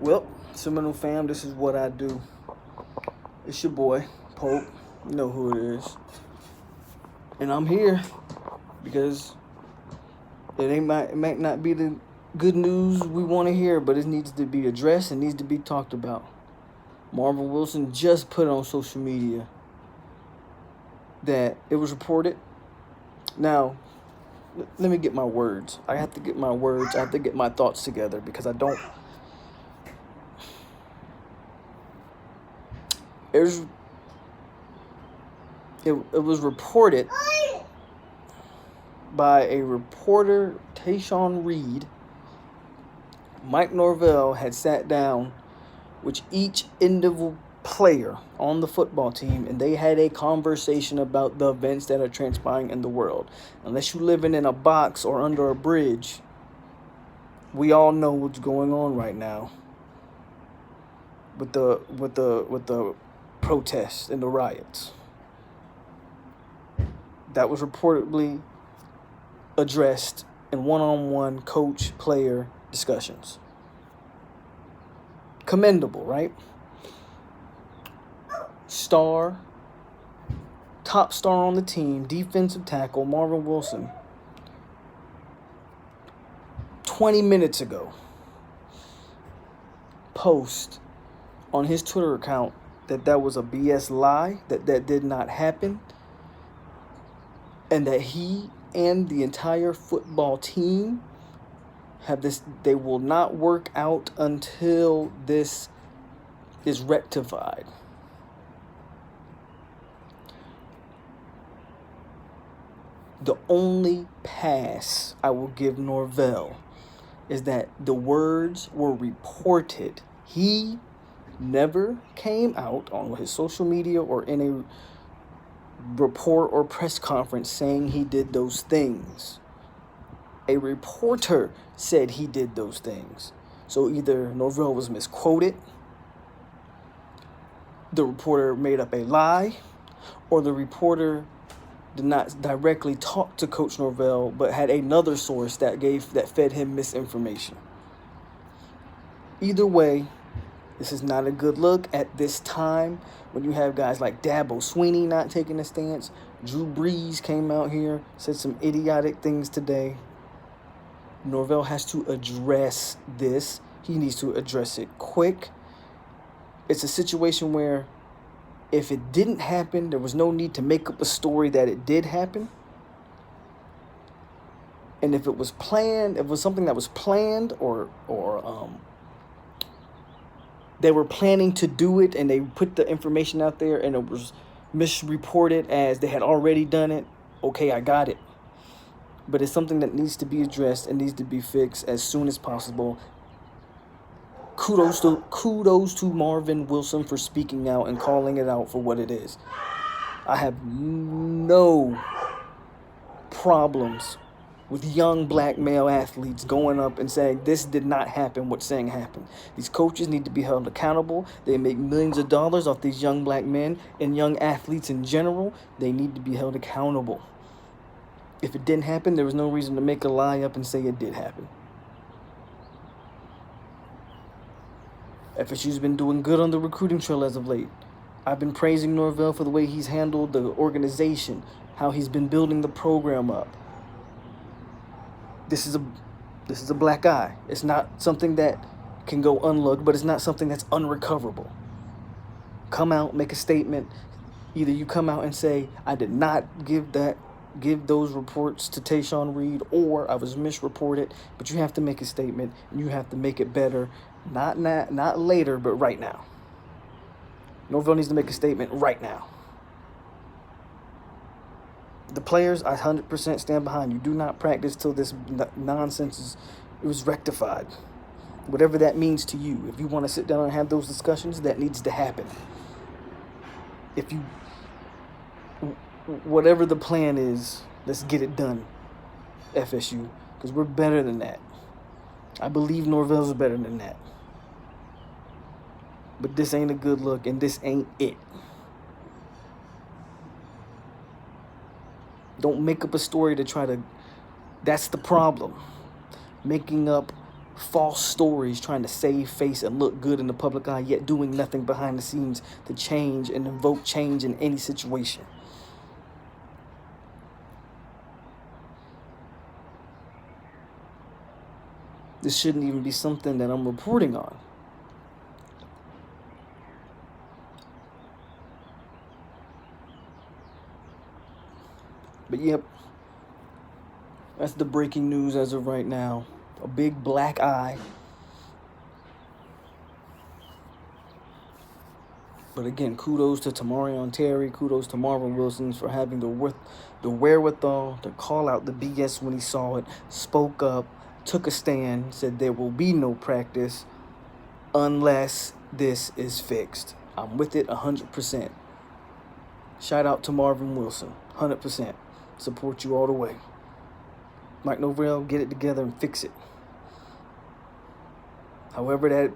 Well, Seminole fam, this is what I do. It's your boy, Pope. You know who it is. And I'm here because it might not be the good news we want to hear, but it needs to be addressed and needs to be talked about. Marvin Wilson just put on social media that it was reported. Now, let me get my words. I have to get my words. I have to get my thoughts together because I don't. It was reported by a reporter, Tayshawn Reed. Mike Norvell had sat down with each individual player on the football team, and they had a conversation about the events that are transpiring in the world. Unless you're living in a box or under a bridge, we all know what's going on right now with the protests and the riots. That was reportedly addressed in one-on-one coach-player discussions. Commendable, right? Top star on the team, defensive tackle, Marvin Wilson, 20 minutes ago, post on his Twitter account that was a BS lie, that did not happen, and that he and the entire football team they will not work out until this is rectified. The only pass I will give Norvell is that the words were reported. He never came out on his social media or in a report or press conference saying he did those things. A reporter said he did those things. So either Norvell was misquoted, the reporter made up a lie, or the reporter did not directly talk to Coach Norvell but had another source that fed him misinformation. Either way, this is not a good look at this time when you have guys like Dabo Swinney not taking a stance. Drew Brees came out here, said some idiotic things today. Norvell has to address this. He needs to address it quick. It's a situation where if it didn't happen, there was no need to make up a story that it did happen. And if it was planned, if it was something that was planned or they were planning to do it and they put the information out there and it was misreported as they had already done it, okay, I got it. But it's something that needs to be addressed and needs to be fixed as soon as possible. Kudos to Marvin Wilson for speaking out and calling it out for what it is. I have no problems with young black male athletes going up and saying this did not happen, what's saying happened. These coaches need to be held accountable. They make millions of dollars off these young black men and young athletes in general. They need to be held accountable. If it didn't happen, there was no reason to make a lie up and say it did happen. FSU's been doing good on the recruiting trail as of late. I've been praising Norvell for the way he's handled the organization, how he's been building the program up. This is a black eye. It's not something that can go unlooked, but it's not something that's unrecoverable. Come out, make a statement. Either you come out and say, I did not give those reports to Tayshawn Reed, or I was misreported, but you have to make a statement and you have to make it better. Not later, but right now. Norvell needs to make a statement right now. The players, I 100% stand behind you. Do not practice till this nonsense was rectified. Whatever that means to you. If you want to sit down and have those discussions, that needs to happen. Whatever the plan is, let's get it done, FSU, because we're better than that. I believe Norvell's better than that. But this ain't a good look, and this ain't it. Don't make up a story to try to... That's the problem. Making up false stories trying to save face and look good in the public eye, yet doing nothing behind the scenes to change and invoke change in any situation. This shouldn't even be something that I'm reporting on. But yep, that's the breaking news as of right now. A big black eye. But again, kudos to Tamarion Terry, kudos to Marvin Wilson for having the wherewithal to call out the BS when he saw it, spoke up, took a stand, said there will be no practice unless this is fixed. I'm with it 100%. Shout out to Marvin Wilson, 100%. Support you all the way. Mike Norvell, get it together and fix it. However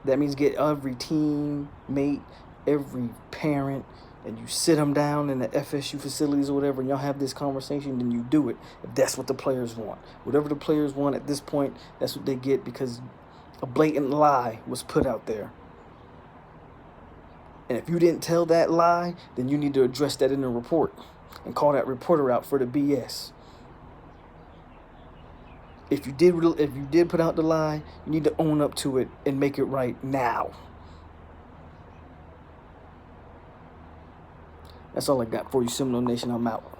that means get every teammate, every parent, and you sit them down in the FSU facilities or whatever, and y'all have this conversation, then you do it if that's what the players want. Whatever the players want at this point, that's what they get because a blatant lie was put out there. And if you didn't tell that lie, then you need to address that in the report and call that reporter out for the BS. If you did put out the lie, you need to own up to it and make it right now. That's all I got for you, Seminole Nation. I'm out.